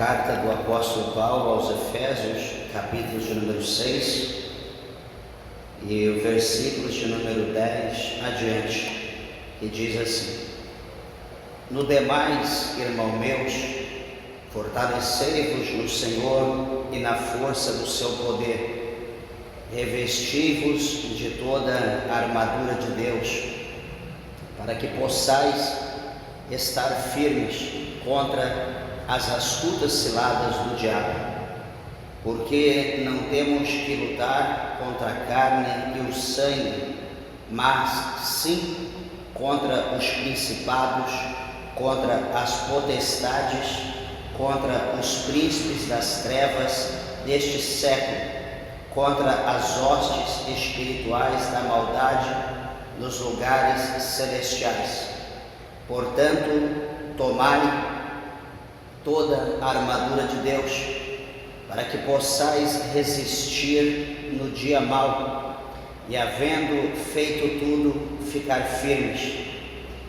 Carta do apóstolo Paulo aos Efésios, capítulo de número 6 e o versículo de número 10 adiante, que diz assim: No demais, irmão meus, fortalecei-vos no Senhor e na força do seu poder, revesti-vos de toda a armadura de Deus, para que possais estar firmes contra as astutas ciladas do diabo, porque não temos que lutar contra a carne e o sangue, mas sim contra os principados, contra as potestades, contra os príncipes das trevas deste século, contra as hostes espirituais da maldade nos lugares celestiais. Portanto, tomai toda a armadura de Deus, para que possais resistir no dia mau, e havendo feito tudo, ficar firmes.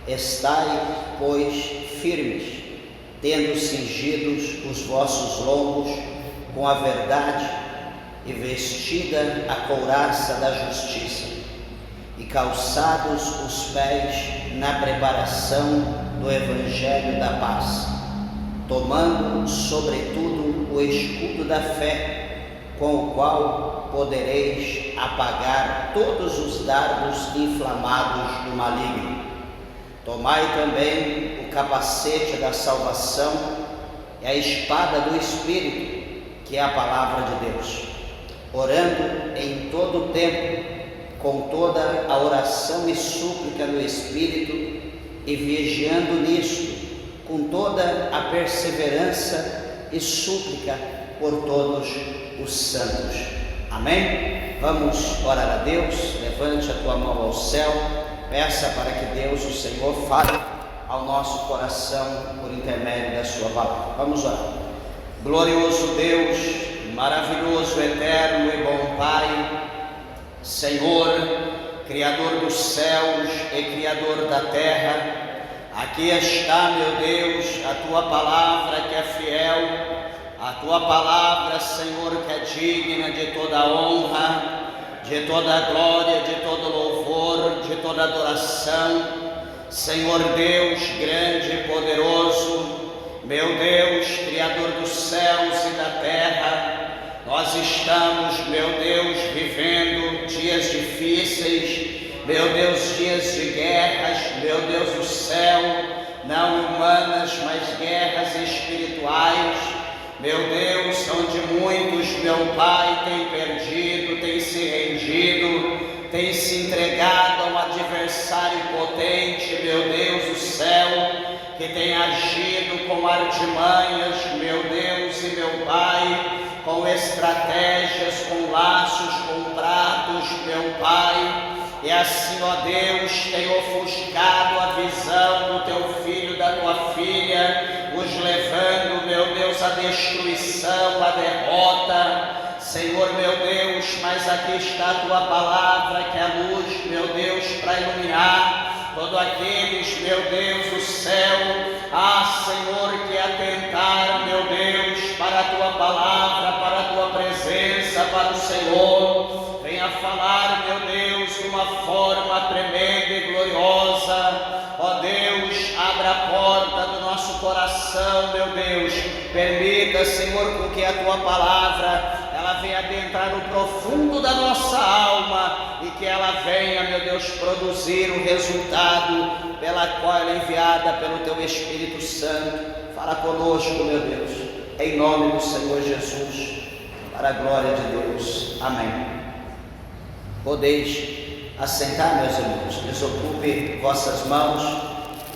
Estai, pois, firmes, tendo cingidos os vossos lombos com a verdade, e vestida a couraça da justiça, e calçados os pés na preparação do evangelho da paz, tomando sobretudo o escudo da fé, com o qual podereis apagar todos os dardos inflamados do maligno. Tomai também o capacete da salvação e a espada do Espírito, que é a palavra de Deus, orando em todo o tempo, com toda a oração e súplica no Espírito, e vigiando nisto, com toda a perseverança e súplica por todos os santos. Amém? Vamos orar a Deus. Levante a tua mão ao céu, peça para que Deus, o Senhor, fale ao nosso coração por intermédio da sua palavra. Vamos orar. Glorioso Deus, maravilhoso, eterno e bom Pai, Senhor, Criador dos céus e Criador da terra, aqui está, meu Deus, a Tua palavra que é fiel, a Tua palavra, Senhor, que é digna de toda honra, de toda glória, de todo louvor, de toda adoração. Senhor Deus, grande e poderoso, meu Deus, Criador dos céus e da terra, nós estamos, meu Deus, vivendo dias difíceis, meu Deus, dias de guerras, meu Deus do céu, não humanas, mas guerras espirituais, meu Deus, onde muitos, meu Pai, têm perdido, têm se rendido, têm se entregado a um adversário potente, meu Deus do céu, que tem agido com artimanhas, meu Deus e meu Pai, com estratégias, com laços, com pratos, meu Pai, e assim, ó Deus, tem ofuscado a visão do Teu filho, da Tua filha, os levando, meu Deus, à destruição, à derrota. Senhor, meu Deus, mas aqui está a Tua palavra, que é a luz, meu Deus, para iluminar todos aqueles, meu Deus, do céu, Senhor, que atentar, meu Deus, para a Tua palavra, para a Tua presença, para o Senhor. Venha falar, meu Deus, de uma forma tremenda e gloriosa. Ó Deus, abra a porta do nosso coração, meu Deus. Permita, Senhor, com que a Tua palavra ela venha adentrar no profundo da nossa alma e que ela venha, meu Deus, produzir o resultado pela qual ela é enviada pelo Teu Espírito Santo. Fala conosco, meu Deus, em nome do Senhor Jesus, para a glória de Deus. Amém. Podeis assentar, meus irmãos. Desocupe vossas mãos.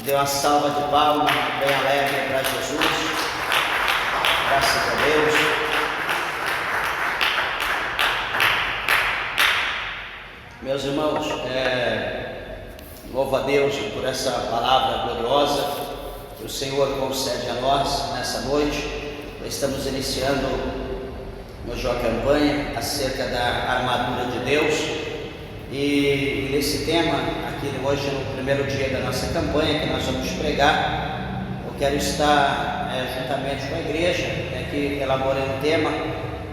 Dê uma salva de palmas bem alegre para Jesus. Graças a Deus. Meus irmãos, louvo a Deus por essa palavra gloriosa que o Senhor concede a nós nessa noite. Estamos iniciando hoje uma campanha acerca da armadura de Deus, e nesse tema, aqui hoje no primeiro dia da nossa campanha que nós vamos pregar, eu quero estar juntamente com a igreja, que elaborei um tema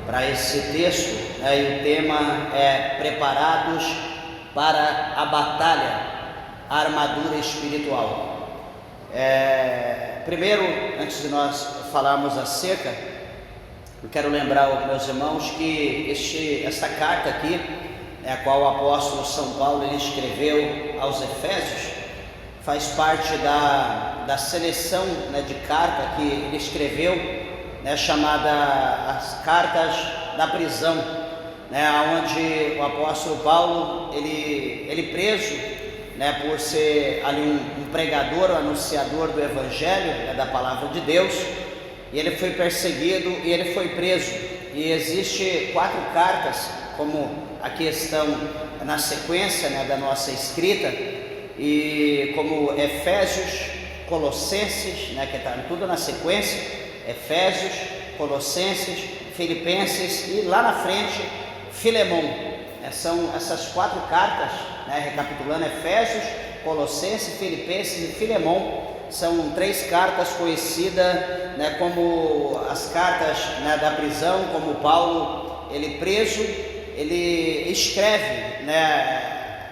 para esse texto, e o tema é Preparados para a Batalha, a Armadura Espiritual. Primeiro, antes de nós falarmos acerca, eu quero lembrar aos meus irmãos que esta carta aqui, a qual o apóstolo São Paulo ele escreveu aos Efésios, faz parte da seleção, de carta que ele escreveu, chamada as cartas da prisão, onde o apóstolo Paulo, ele preso, por ser ali um pregador, um anunciador do evangelho, da palavra de Deus, e ele foi perseguido e ele foi preso. E existe 4 cartas, como aqui estão na sequência, da nossa escrita, e como Efésios, Colossenses, que está tudo na sequência, Efésios, Colossenses, Filipenses e lá na frente Filemão. São essas 4 cartas, recapitulando: Efésios, Colossenses, Filipenses e Filemão. São 3 cartas conhecidas, como as cartas, da prisão, como Paulo, ele preso, ele escreve,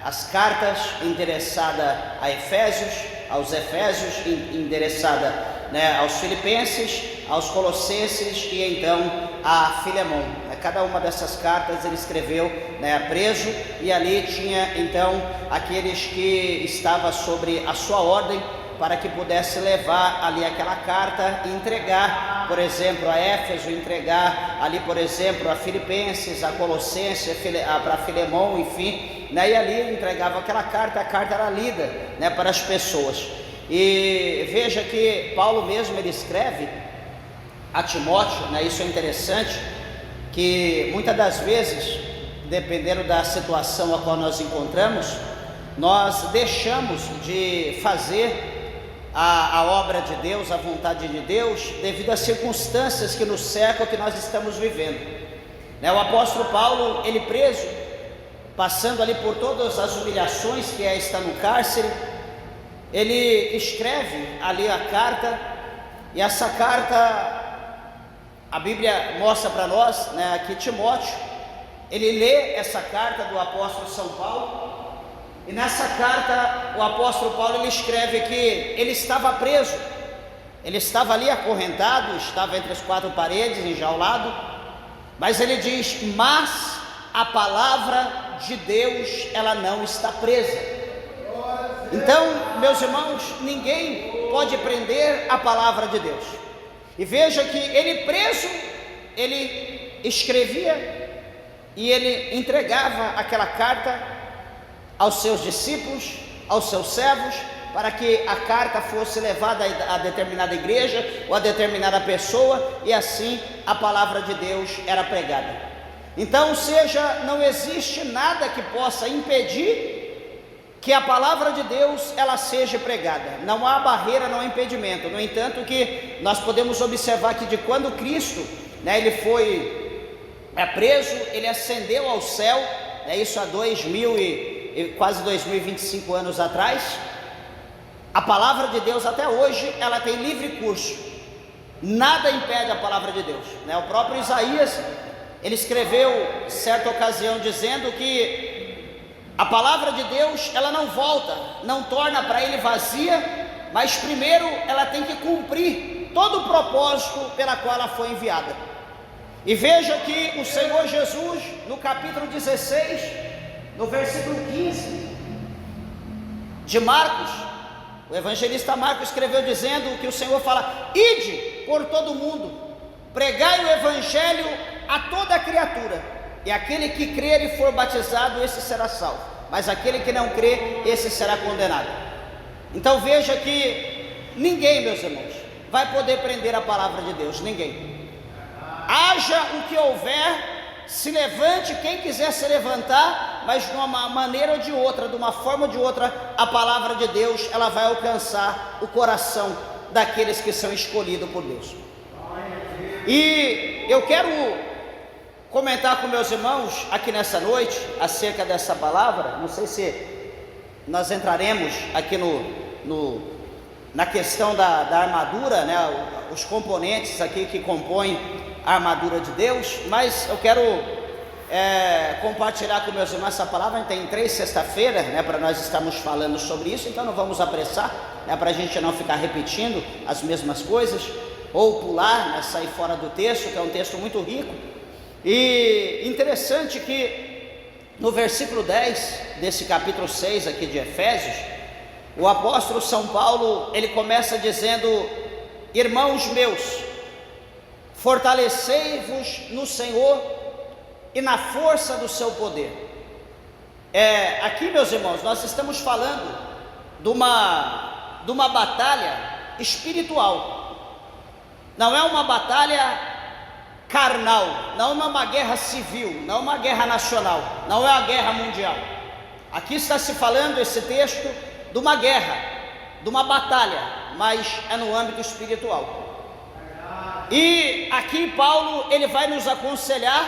as cartas endereçadas a Efésios, aos Efésios, endereçada, aos Filipenses, aos Colossenses e então a Filemão. Cada uma dessas cartas ele escreveu, preso, e ali tinha então aqueles que estavam sobre a sua ordem, para que pudesse levar ali aquela carta e entregar, por exemplo, a Éfeso, entregar ali, por exemplo, a Filipenses, a Colossenses, para Filemão, enfim, e ali entregava aquela carta, a carta era lida, para as pessoas. E veja que Paulo mesmo ele escreve a Timóteo, isso é interessante, que muitas das vezes, dependendo da situação a qual nós encontramos, nós deixamos de fazer a obra de Deus, a vontade de Deus, devido às circunstâncias que nos cercam, que nós estamos vivendo. O apóstolo Paulo, ele preso, passando ali por todas as humilhações que é estar no cárcere, ele escreve ali a carta, e essa carta, a Bíblia mostra para nós, que Timóteo, ele lê essa carta do apóstolo São Paulo, e nessa carta o apóstolo Paulo ele escreve que ele estava preso, ele estava ali acorrentado, estava entre as 4 paredes, enjaulado, mas ele diz: mas a palavra de Deus ela não está presa. Então, meus irmãos, ninguém pode prender a palavra de Deus. E veja que ele preso, ele escrevia e ele entregava aquela carta aos seus discípulos, aos seus servos, para que a carta fosse levada a determinada igreja ou a determinada pessoa, e assim a palavra de Deus era pregada. Então, não existe nada que possa impedir que a palavra de Deus ela seja pregada. Não há barreira, não há impedimento. No entanto, que nós podemos observar que de quando Cristo, ele foi preso, ele ascendeu ao céu, isso há 2000 e quase 2025 anos atrás, a palavra de Deus até hoje ela tem livre curso, nada impede a palavra de Deus, O próprio Isaías, ele escreveu certa ocasião dizendo que a palavra de Deus ela não volta, não torna para ele vazia, mas primeiro ela tem que cumprir todo o propósito pela qual ela foi enviada. E veja que o Senhor Jesus, no capítulo 16, no versículo 15 de Marcos, o evangelista Marcos escreveu dizendo que o Senhor fala: ide por todo o mundo, pregai o evangelho a toda criatura, e aquele que crer e for batizado, esse será salvo, mas aquele que não crer, esse será condenado. Então veja que ninguém, meus irmãos, vai poder prender a palavra de Deus, ninguém. Haja o que houver, se levante quem quiser se levantar, mas de uma maneira ou de outra, de uma forma ou de outra, a palavra de Deus ela vai alcançar o coração daqueles que são escolhidos por Deus. E eu quero comentar com meus irmãos aqui nessa noite acerca dessa palavra. Não sei se nós entraremos aqui na questão da armadura, né, os componentes aqui que compõem a armadura de Deus, mas eu quero compartilhar com meus irmãos essa palavra. Tem 3 sexta-feiras, né, para nós estarmos falando sobre isso, então não vamos apressar, né, para a gente não ficar repetindo as mesmas coisas, ou pular, né, sair fora do texto, que é um texto muito rico. E interessante que no versículo 10 desse capítulo 6 aqui de Efésios, o apóstolo São Paulo, ele começa dizendo: irmãos meus, fortalecei-vos no Senhor e na força do seu poder. Aqui, meus irmãos, nós estamos falando de uma batalha espiritual. Não é uma batalha carnal, não é uma guerra civil, não é uma guerra nacional, não é uma guerra mundial. Aqui está se falando, esse texto, de uma guerra, de uma batalha, mas é no âmbito espiritual. E aqui Paulo, ele vai nos aconselhar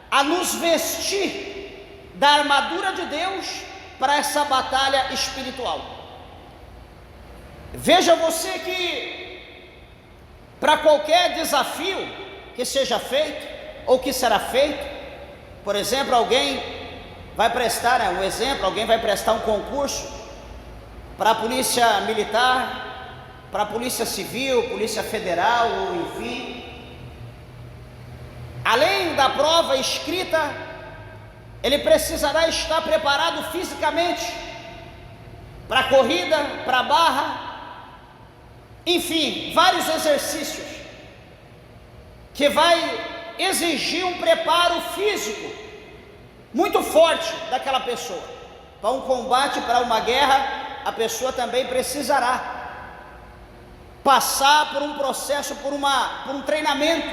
a nos vestir da armadura de Deus para essa batalha espiritual. Veja você que para qualquer desafio que seja feito ou que será feito, por exemplo, alguém vai prestar, um exemplo, alguém vai prestar um concurso para a polícia militar, para a polícia civil, polícia federal, ou enfim, além da prova escrita, ele precisará estar preparado fisicamente para a corrida, para a barra, enfim, vários exercícios que vai exigir um preparo físico muito forte daquela pessoa. Para um combate, para uma guerra, a pessoa também precisará passar por um processo, por um treinamento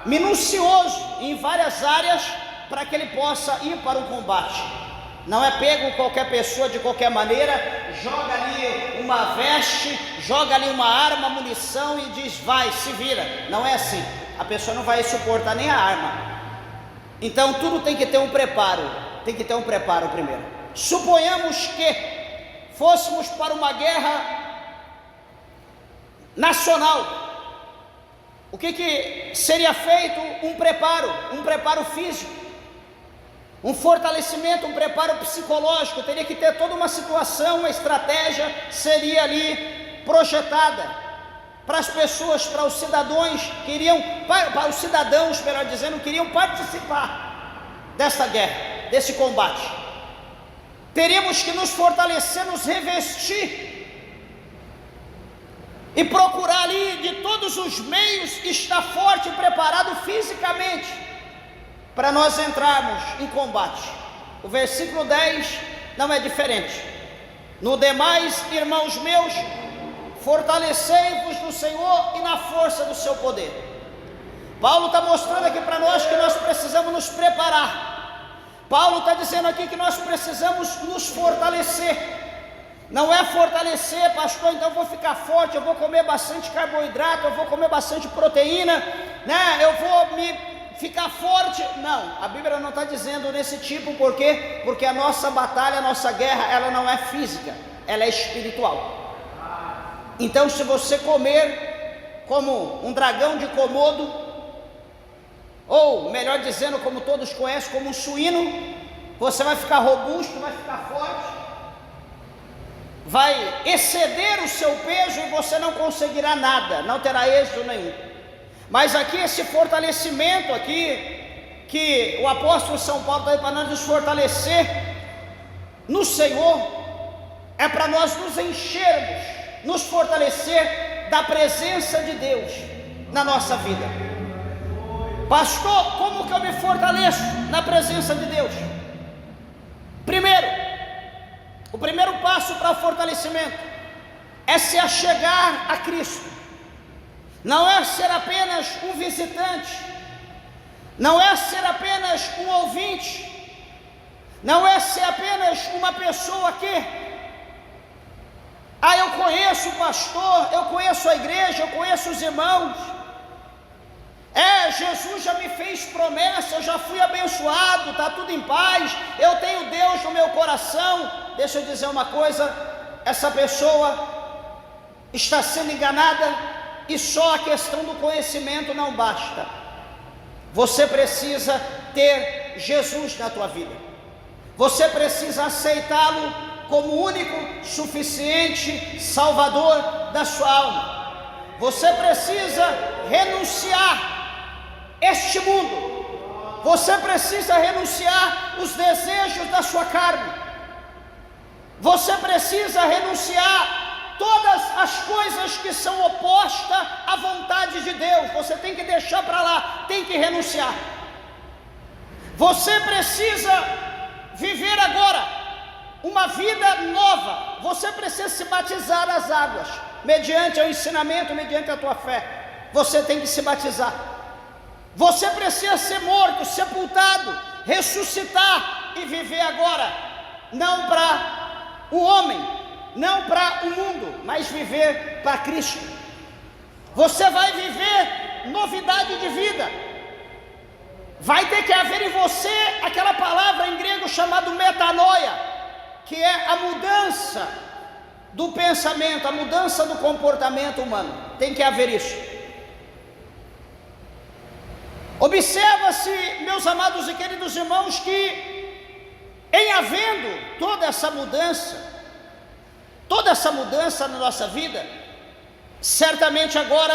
minucioso em várias áreas para que ele possa ir para o combate. Não é pego qualquer pessoa de qualquer maneira, joga ali uma veste, joga ali uma arma, munição e diz: vai, se vira. Não é assim. A pessoa não vai suportar nem a arma. Então tudo tem que ter um preparo. Tem que ter um preparo primeiro. Suponhamos que fôssemos para uma guerra nacional. O que seria feito? Um preparo físico, um fortalecimento, um preparo psicológico. Teria que ter toda uma situação, uma estratégia seria ali projetada para as pessoas, para os cidadãos que iriam, para os cidadãos, melhor dizendo, que iriam participar desta guerra, desse combate. Teríamos que nos fortalecer, nos revestir e procurar ali de todos os meios estar forte e preparado fisicamente para nós entrarmos em combate. O versículo 10 não é diferente. No demais, irmãos meus, fortalecei-vos no Senhor e na força do seu poder. Paulo está mostrando aqui para nós que nós precisamos nos preparar. Paulo está dizendo aqui que nós precisamos nos fortalecer. Não é fortalecer, pastor, então eu vou ficar forte, eu vou comer bastante carboidrato, eu vou comer bastante proteína, né? Eu vou ficar forte. Não, a Bíblia não está dizendo nesse tipo. Por quê? Porque a nossa batalha, a nossa guerra, ela não é física, ela é espiritual. Então, se você comer como um dragão de Komodo, ou melhor dizendo, como todos conhecem, como um suíno, você vai ficar robusto, vai ficar forte, vai exceder o seu peso e você não conseguirá nada, não terá êxito nenhum. Mas aqui esse fortalecimento aqui, que o apóstolo São Paulo está aí para nós nos fortalecer no Senhor, é para nós nos enchermos, nos fortalecer da presença de Deus na nossa vida. Pastor, como que eu me fortaleço na presença de Deus? Primeiro, o primeiro passo para o fortalecimento é se achegar a Cristo. Não é ser apenas um visitante, não é ser apenas um ouvinte, não é ser apenas uma pessoa que eu conheço o pastor, eu conheço a igreja, eu conheço os irmãos. Jesus já me fez promessa, eu já fui abençoado, está tudo em paz, eu tenho Deus no meu coração. Deixa eu dizer uma coisa, essa pessoa está sendo enganada e só a questão do conhecimento não basta. Você precisa ter Jesus na tua vida. Você precisa aceitá-lo como único, suficiente Salvador da sua alma. Você precisa renunciar este mundo. Você precisa renunciar os desejos da sua carne. Você precisa renunciar todas as coisas que são opostas à vontade de Deus. Você tem que deixar para lá, tem que renunciar. Você precisa viver agora uma vida nova. Você precisa se batizar nas águas, mediante o ensinamento, mediante a tua fé. Você tem que se batizar. Você precisa ser morto, sepultado, ressuscitar e viver agora, não para o homem, não para o mundo, mas viver para Cristo. Você vai viver novidade de vida. Vai ter que haver em você aquela palavra em grego chamada metanoia, que é a mudança do pensamento, a mudança do comportamento humano. Tem que haver isso. Observa-se, meus amados e queridos irmãos, que em havendo toda essa mudança na nossa vida, certamente agora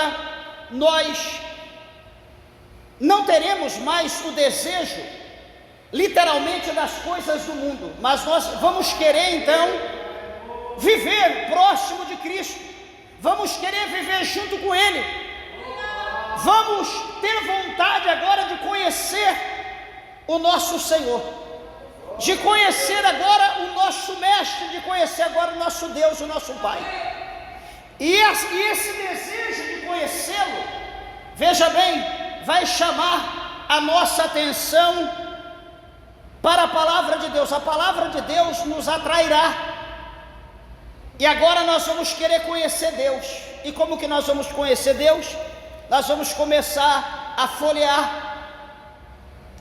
nós não teremos mais o desejo, literalmente, das coisas do mundo, mas nós vamos querer então viver próximo de Cristo, vamos querer viver junto com Ele, vamos ter vontade agora de conhecer o nosso Senhor, de conhecer agora o nosso Mestre, de conhecer agora o nosso Deus, o nosso Pai. E esse desejo de conhecê-lo, veja bem, vai chamar a nossa atenção para a palavra de Deus. A palavra de Deus nos atrairá. E agora nós vamos querer conhecer Deus. E como que nós vamos conhecer Deus? Nós vamos começar a folhear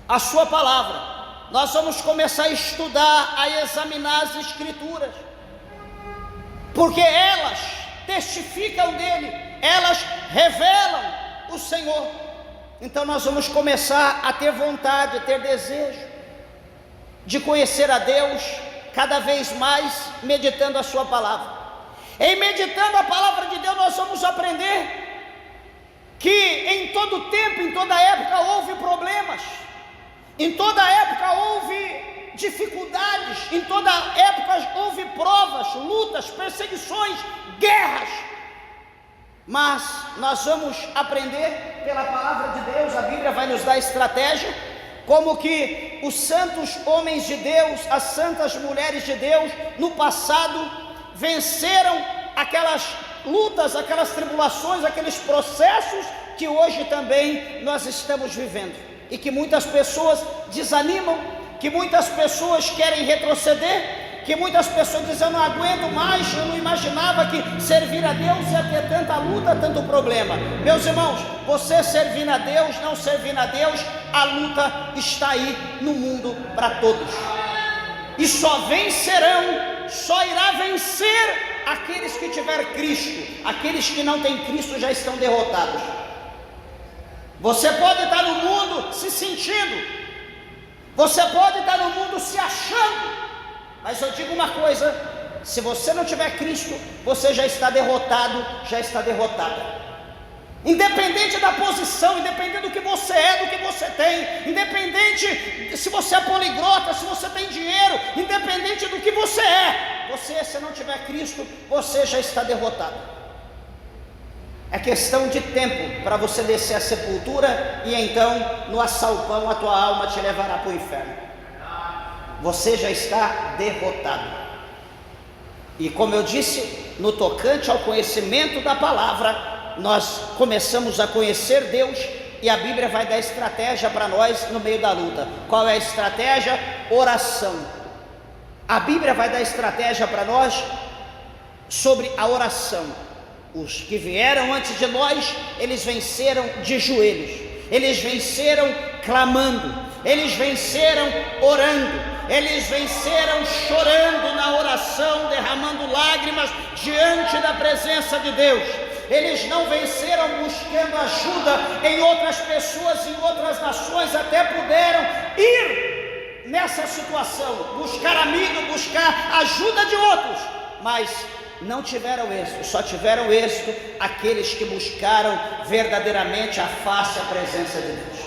a sua palavra. Nós vamos começar a estudar, a examinar as Escrituras, porque elas testificam dele, elas revelam o Senhor. Então nós vamos começar a ter vontade, a ter desejo de conhecer a Deus cada vez mais, meditando a sua palavra. Em meditando a palavra de Deus, nós vamos aprender que em todo tempo, em toda época houve problemas, em toda época houve dificuldades, em toda época houve provas, lutas, perseguições, guerras. Mas nós vamos aprender pela palavra de Deus, a Bíblia vai nos dar estratégia, como que os santos homens de Deus, as santas mulheres de Deus, no passado, venceram aquelas lutas, aquelas tribulações, aqueles processos que hoje também nós estamos vivendo, e que muitas pessoas desanimam, que muitas pessoas querem retroceder, que muitas pessoas dizem: eu não aguento mais, eu não imaginava que servir a Deus ia ter tanta luta, tanto problema. Meus irmãos, você servindo a Deus, não servindo a Deus, a luta está aí no mundo para todos, e só vencerão, só irá vencer aqueles que tiver Cristo. Aqueles que não têm Cristo já estão derrotados. Você pode estar no mundo se sentindo, você pode estar no mundo se achando, mas eu digo uma coisa: se você não tiver Cristo, você já está derrotado, já está derrotada. Independente da posição, independente do que você é, do que você tem, independente se você é poliglota, se você tem dinheiro, independente do que você é, você, se não tiver Cristo, você já está derrotado. É questão de tempo para você descer a sepultura, e então no assalpão a tua alma te levará para o inferno. Você já está derrotado. E como eu disse, no tocante ao conhecimento da palavra, nós começamos a conhecer Deus, e a Bíblia vai dar estratégia para nós no meio da luta. Qual é a estratégia? Oração. A Bíblia vai dar estratégia para nós sobre a oração. Os que vieram antes de nós, eles venceram de joelhos, eles venceram clamando, eles venceram orando, eles venceram chorando na oração, derramando lágrimas diante da presença de Deus. Eles não venceram buscando ajuda em outras pessoas, em outras nações, até puderam ir nessa situação, buscar amigo, buscar ajuda de outros, mas não tiveram êxito. Só tiveram êxito aqueles que buscaram verdadeiramente a face, a presença de Deus.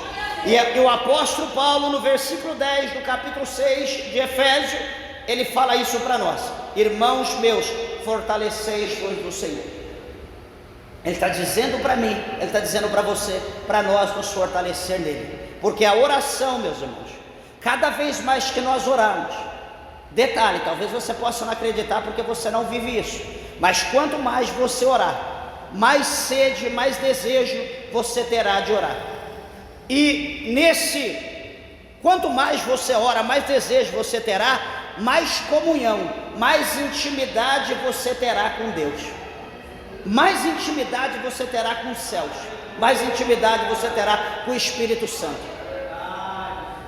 E o apóstolo Paulo, no versículo 10 do capítulo 6 de Efésios, ele fala isso para nós: irmãos meus, fortaleceis-vos no Senhor. Ele está dizendo para mim, ele está dizendo para você, para nós nos fortalecer nele, porque a oração, meus irmãos, cada vez mais que nós orarmos, detalhe, talvez você possa não acreditar porque você não vive isso, mas quanto mais você orar, mais sede, mais desejo você terá de orar. E quanto mais você ora, mais desejo você terá, mais comunhão, mais intimidade você terá com Deus, mais intimidade você terá com os céus, mais intimidade você terá com o Espírito Santo.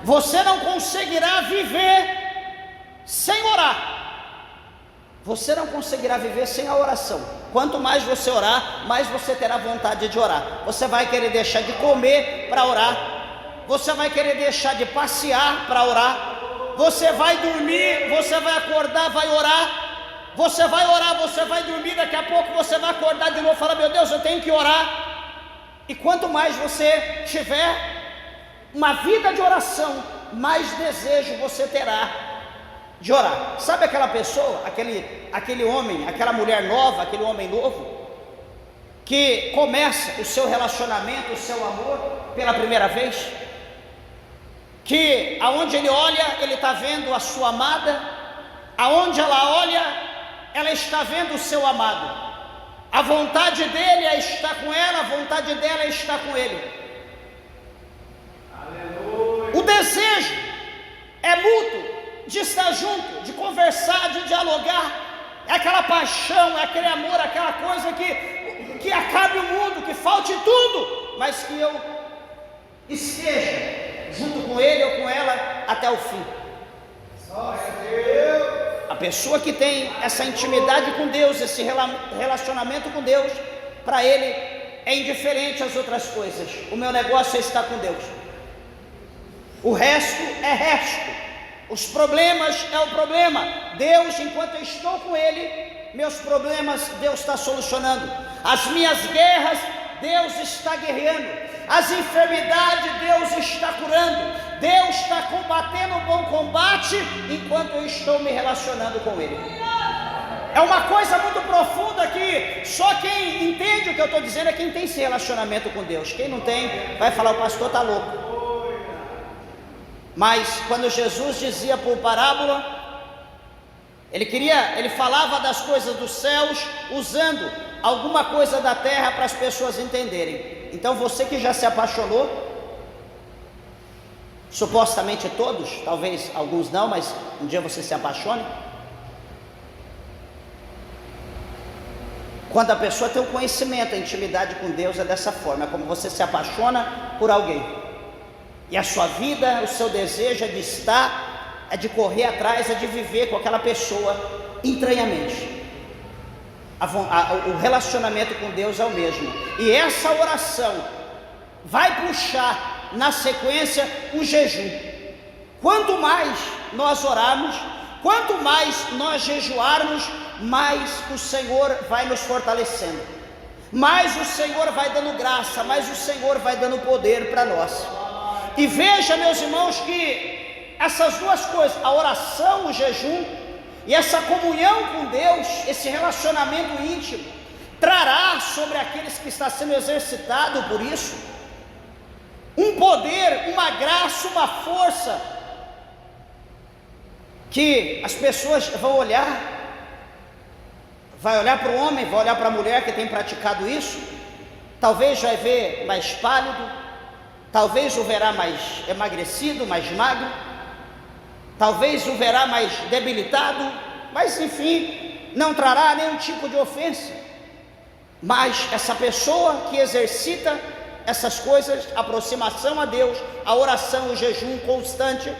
Você não conseguirá viver sem orar, você não conseguirá viver sem a oração. Quanto mais você orar, mais você terá vontade de orar. Você vai querer deixar de comer para orar, você vai querer deixar de passear para orar, você vai dormir, você vai acordar, vai orar, você vai orar, você vai dormir, daqui a pouco você vai acordar de novo e falar: meu Deus, eu tenho que orar. E quanto mais você tiver uma vida de oração, mais desejo você terá de orar. Sabe aquela pessoa, aquele homem, aquela mulher nova, aquele homem novo, que começa o seu relacionamento, o seu amor pela primeira vez, que aonde ele olha, ele está vendo a sua amada, aonde ela olha, ela está vendo o seu amado, a vontade dele é estar com ela, a vontade dela é estar com ele. Aleluia. O desejo é mútuo, de estar junto, de conversar, de dialogar, é aquela paixão, é aquele amor, aquela coisa que acabe o mundo, que falte tudo, mas que eu esteja junto com ele ou com ela até o fim. A pessoa que tem essa intimidade com Deus, esse relacionamento com Deus, para ele é indiferente às outras coisas. O meu negócio é estar com Deus, o resto é resto, os problemas é o problema. Deus, enquanto eu estou com ele, meus problemas Deus está solucionando, as minhas guerras Deus está guerreando, as enfermidades Deus está curando, Deus está combatendo o bom combate enquanto eu estou me relacionando com Ele. É uma coisa muito profunda que só quem entende o que eu estou dizendo é quem tem esse relacionamento com Deus. Quem não tem vai falar: o pastor está louco. Mas quando Jesus dizia por parábola, ele falava das coisas dos céus usando alguma coisa da terra para as pessoas entenderem. Então você que já se apaixonou, supostamente todos, talvez alguns não, mas um dia você se apaixone. Quando a pessoa tem o conhecimento, a intimidade com Deus é dessa forma, é como você se apaixona por alguém, e a sua vida, o seu desejo é de estar, é de correr atrás, é de viver com aquela pessoa entranhamente. O relacionamento com Deus é o mesmo, e essa oração vai puxar na sequência o jejum. Quanto mais nós orarmos, quanto mais nós jejuarmos, mais o Senhor vai nos fortalecendo, mais o Senhor vai dando graça, mais o Senhor vai dando poder para nós. E veja, meus irmãos, que essas duas coisas, a oração, o jejum e essa comunhão com Deus, esse relacionamento íntimo, trará sobre aqueles que estão sendo exercitados por isso um poder, uma graça, uma força, que as pessoas vão olhar, vai olhar para o homem, vai olhar para a mulher que tem praticado isso, talvez vai ver mais pálido, talvez o verá mais emagrecido, mais magro, talvez o verá mais debilitado, mas enfim, não trará nenhum tipo de ofensa. Mas essa pessoa que exercita essas coisas, a aproximação a Deus, a oração, o jejum constante,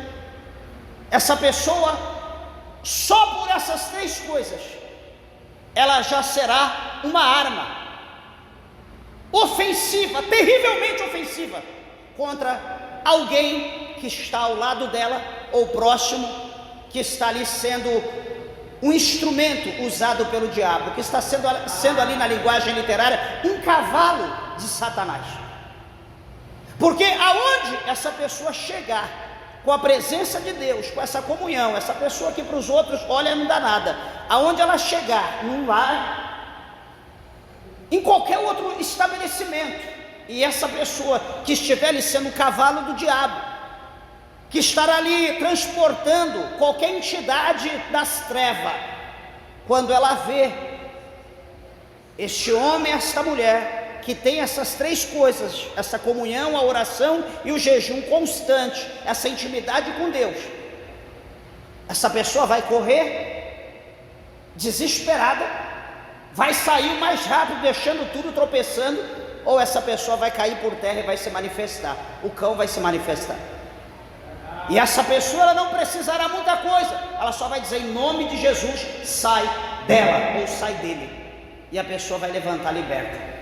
essa pessoa, só por essas três coisas, ela já será uma arma ofensiva, terrivelmente ofensiva, contra alguém que está ao lado dela, ou próximo, que está ali sendo um instrumento usado pelo diabo, que está sendo ali na linguagem literária, um cavalo de Satanás. Porque aonde essa pessoa chegar com a presença de Deus, com essa comunhão, essa pessoa que para os outros, olha, não dá nada, aonde ela chegar, num lar, em qualquer outro estabelecimento, e essa pessoa que estiver ali sendo um cavalo do diabo, que estará ali transportando qualquer entidade das trevas, quando ela vê este homem, esta mulher, que tem essas três coisas, essa comunhão, a oração e o jejum constante, essa intimidade com Deus, essa pessoa vai correr desesperada, vai sair o mais rápido, deixando tudo, tropeçando, ou essa pessoa vai cair por terra e vai se manifestar, o cão vai se manifestar. E essa pessoa, ela não precisará muita coisa, ela só vai dizer em nome de Jesus, sai dela, ou sai dele, e a pessoa vai levantar liberta.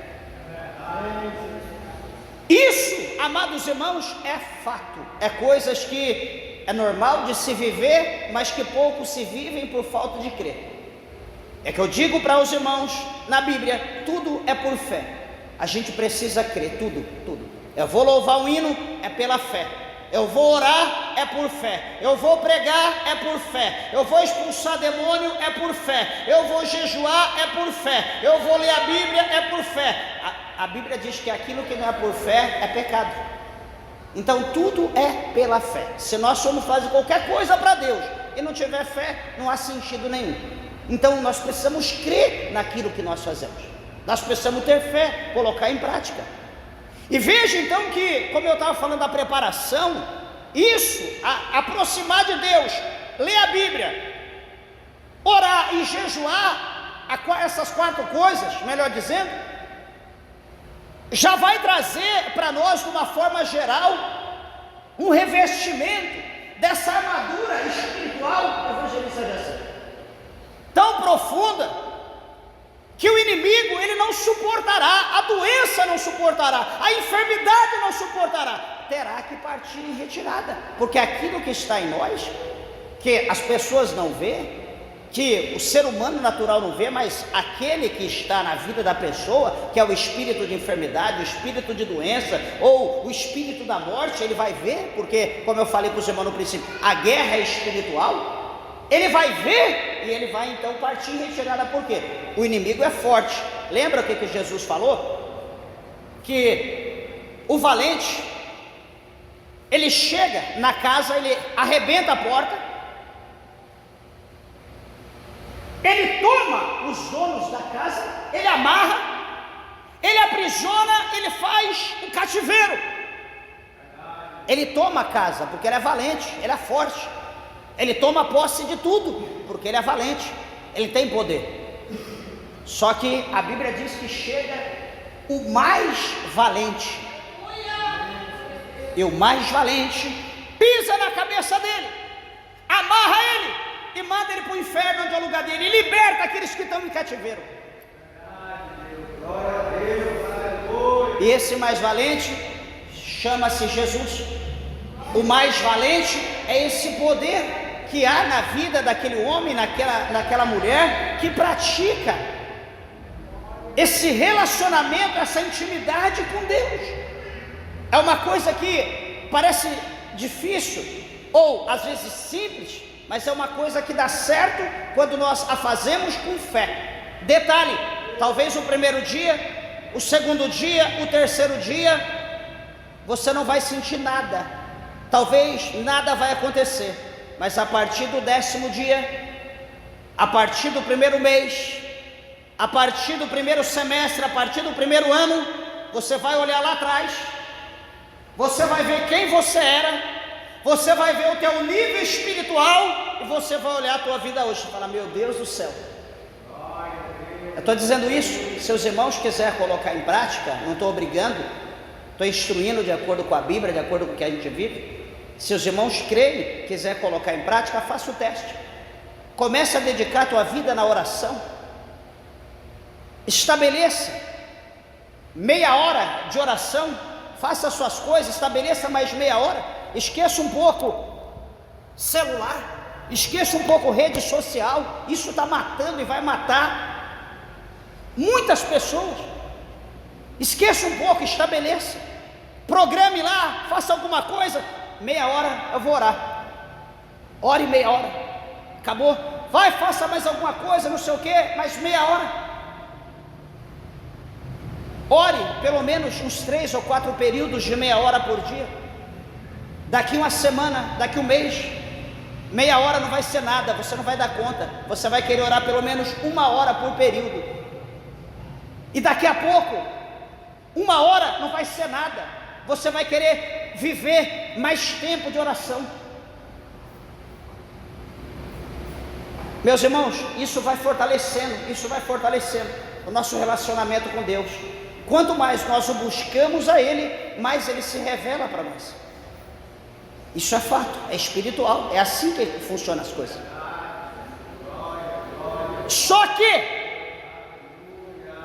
Isso, amados irmãos, é fato, é coisas que é normal de se viver, mas que poucos se vivem por falta de crer. É que eu digo para os irmãos, na Bíblia, tudo é por fé, a gente precisa crer, tudo. Eu vou louvar um hino, é pela fé. Eu vou orar, é por fé. Eu vou pregar, é por fé. Eu vou expulsar demônio, é por fé. Eu vou jejuar, é por fé. Eu vou ler a Bíblia, é por fé. A Bíblia diz que aquilo que não é por fé é pecado. Então tudo é pela fé. Se nós formos fazer qualquer coisa para Deus e não tiver fé, não há sentido nenhum. Então nós precisamos crer naquilo que nós fazemos. Nós precisamos ter fé, colocar em prática. E veja então que, como eu estava falando da preparação, isso, aproximar de Deus, ler a Bíblia, orar e jejuar, essas quatro coisas, melhor dizendo, já vai trazer para nós, de uma forma geral, um revestimento dessa armadura espiritual, tão profunda, que o inimigo, ele não suportará, a doença não suportará, a enfermidade não suportará, terá que partir em retirada, porque aquilo que está em nós, que as pessoas não vê, que o ser humano natural não vê, mas aquele que está na vida da pessoa, que é o espírito de enfermidade, o espírito de doença, ou o espírito da morte, ele vai ver, porque, como eu falei para os irmãos no princípio, a guerra é espiritual. Ele vai ver e ele vai então partir em retirada, por quê? O inimigo é forte. Lembra o que Jesus falou? Que o valente, ele chega na casa, ele arrebenta a porta, ele toma os donos da casa, ele amarra, ele aprisiona, ele faz um cativeiro. Ele toma a casa, porque ele é valente, ele é forte. Ele toma posse de tudo, porque ele é valente, ele tem poder. Só que a Bíblia diz que chega o mais valente, e o mais valente pisa na cabeça dele, amarra ele e manda ele para o inferno, onde é o lugar dele, e liberta aqueles que estão em cativeiro. E esse mais valente chama-se Jesus. O mais valente é esse poder que há na vida daquele homem, naquela mulher, que pratica esse relacionamento, essa intimidade com Deus. É uma coisa que parece difícil, ou às vezes simples, mas é uma coisa que dá certo quando nós a fazemos com fé. Detalhe, talvez o primeiro dia, o segundo dia, o terceiro dia, você não vai sentir nada, talvez nada vai acontecer, mas a partir do 10º dia, a partir do primeiro mês, a partir do primeiro semestre, a partir do primeiro ano, você vai olhar lá atrás, você vai ver quem você era, você vai ver o teu nível espiritual, e você vai olhar a tua vida hoje e falar: meu Deus do céu. Eu estou dizendo isso, se os irmãos quiserem colocar em prática, não estou obrigando, estou instruindo de acordo com a Bíblia, de acordo com o que a gente vive. Se os irmãos crerem, quiser colocar em prática, faça o teste. Comece a dedicar a tua vida na oração. Estabeleça meia hora de oração, faça suas coisas, estabeleça mais meia hora, esqueça um pouco celular, esqueça um pouco rede social, isso está matando e vai matar muitas pessoas. Esqueça um pouco, estabeleça, programe lá, faça alguma coisa, meia hora eu vou orar, ore meia hora, acabou, vai, faça mais alguma coisa, não sei o que, mais meia hora. Ore pelo menos uns 3 ou 4 períodos de meia hora por dia. Daqui uma semana, daqui um mês, meia hora não vai ser nada, você não vai dar conta, você vai querer orar pelo menos 1 hora por período, e daqui a pouco 1 hora não vai ser nada, você vai querer viver mais tempo de oração. Meus irmãos, isso vai fortalecendo o nosso relacionamento com Deus. Quanto mais nós o buscamos a Ele, mais Ele se revela para nós. Isso é fato, é espiritual, é assim que funcionam as coisas. Só que,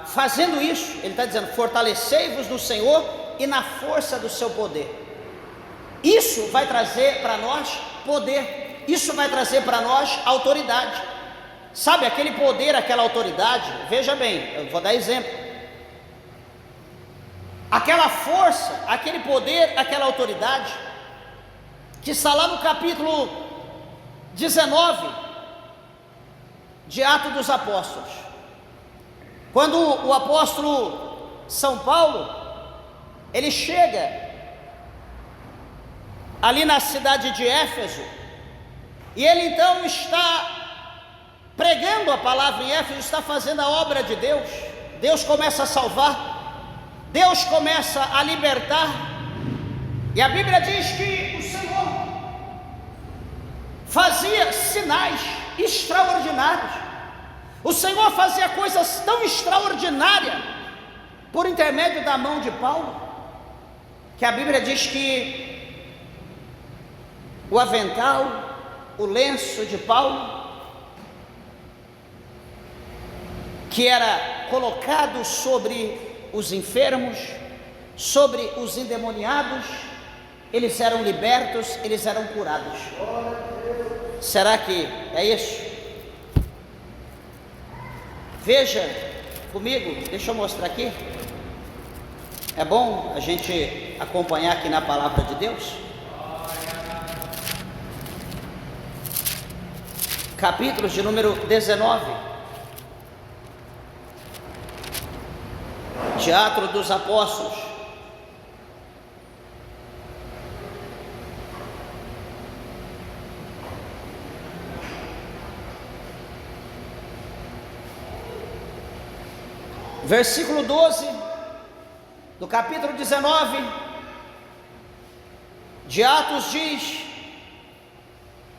fazendo isso, Ele está dizendo, fortalecei-vos no Senhor e na força do seu poder. Isso vai trazer para nós poder, isso vai trazer para nós autoridade. Sabe, aquele poder, aquela autoridade, veja bem, eu vou dar exemplo. Aquela força, aquele poder, aquela autoridade, que está lá no capítulo 19 de Atos dos Apóstolos, quando o apóstolo São Paulo, ele chega ali na cidade de Éfeso, e ele então está pregando a palavra em Éfeso, está fazendo a obra de Deus. Deus começa a salvar, Deus começa a libertar, e a Bíblia diz que o Senhor fazia sinais extraordinários, o Senhor fazia coisas tão extraordinárias por intermédio da mão de Paulo, que a Bíblia diz que o avental, o lenço de Paulo, que era colocado sobre os enfermos, sobre os endemoniados, eles eram libertos, eles eram curados. Será que é isso? Veja comigo, deixa eu mostrar aqui. É bom a gente acompanhar aqui na palavra de Deus. Capítulo de número 19 de Atos dos Apóstolos. Versículo 12 do capítulo 19 de Atos diz,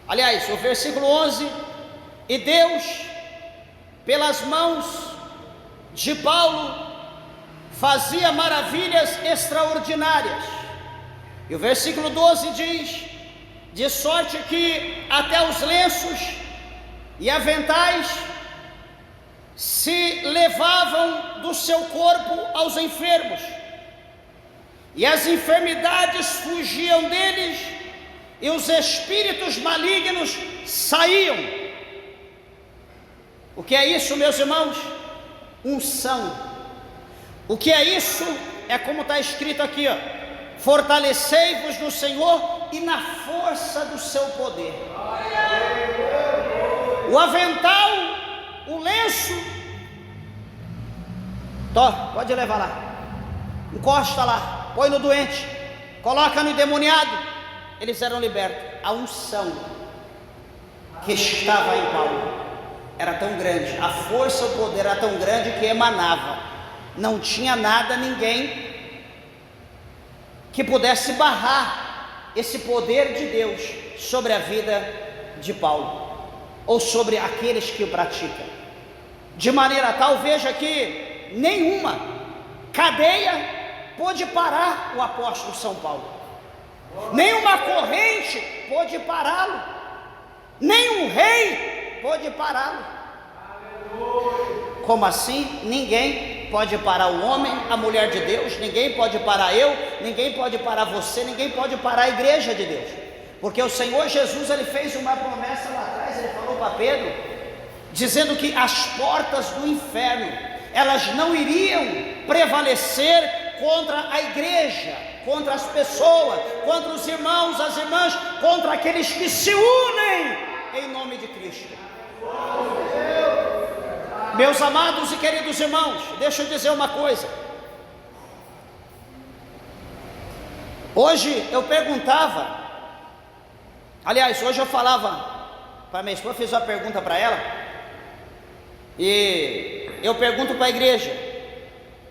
aliás, o versículo 11: e Deus, pelas mãos de Paulo, fazia maravilhas extraordinárias. E o versículo 12 diz, de sorte que até os lenços e aventais se levavam do seu corpo aos enfermos, e as enfermidades fugiam deles, e os espíritos malignos saíam. O que é isso, meus irmãos? Unção. O que é isso? É como está escrito aqui, ó: fortalecei-vos no Senhor e na força do seu poder. O avental, o lenço, pode levar lá, encosta lá, põe no doente, coloca no endemoniado, eles eram libertos. A unção que estava em Paulo era tão grande, a força, o poder era tão grande que emanava. Não tinha nada, ninguém que pudesse barrar esse poder de Deus sobre a vida de Paulo, ou sobre aqueles que o praticam, de maneira tal, veja que nenhuma cadeia pôde parar o apóstolo São Paulo, nenhuma corrente pôde pará-lo, nenhum rei pôde pará-lo. Como assim? Ninguém pode parar o homem, a mulher de Deus, ninguém pode parar eu, ninguém pode parar você, ninguém pode parar a igreja de Deus, porque o Senhor Jesus, ele fez uma promessa lá atrás, ele falou para Pedro, dizendo que as portas do inferno, elas não iriam prevalecer contra a igreja, contra as pessoas, contra os irmãos, as irmãs, contra aqueles que se unem em nome de Cristo. Meus amados e queridos irmãos, deixa eu dizer uma coisa. Hoje eu perguntava, aliás, hoje eu falava para minha esposa, fiz uma pergunta para ela, e eu pergunto para a igreja,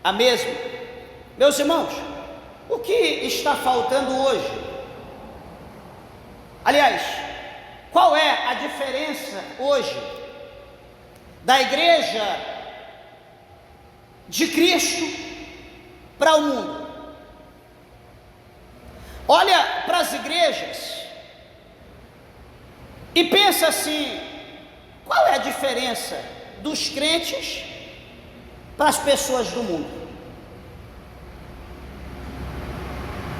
a mesma, meus irmãos, o que está faltando hoje? Aliás, qual é a diferença hoje da igreja de Cristo para o mundo? Olha para as igrejas e pensa assim, qual é a diferença dos crentes para as pessoas do mundo?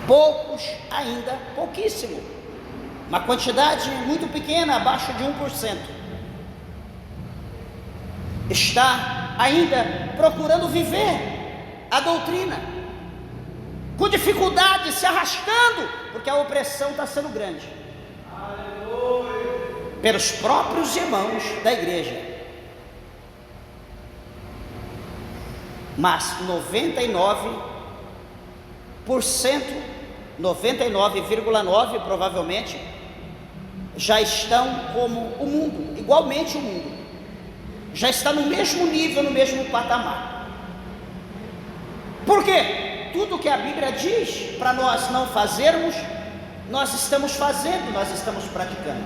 Poucos ainda, pouquíssimo, uma quantidade muito pequena, abaixo de 1%, está ainda procurando viver a doutrina, com dificuldade, se arrastando, porque a opressão está sendo grande, pelos próprios irmãos da igreja. Mas 99,9% provavelmente já estão como o mundo, igualmente o mundo, já está no mesmo nível, no mesmo patamar. Por quê? Tudo que a Bíblia diz para nós não fazermos, nós estamos fazendo, nós estamos praticando.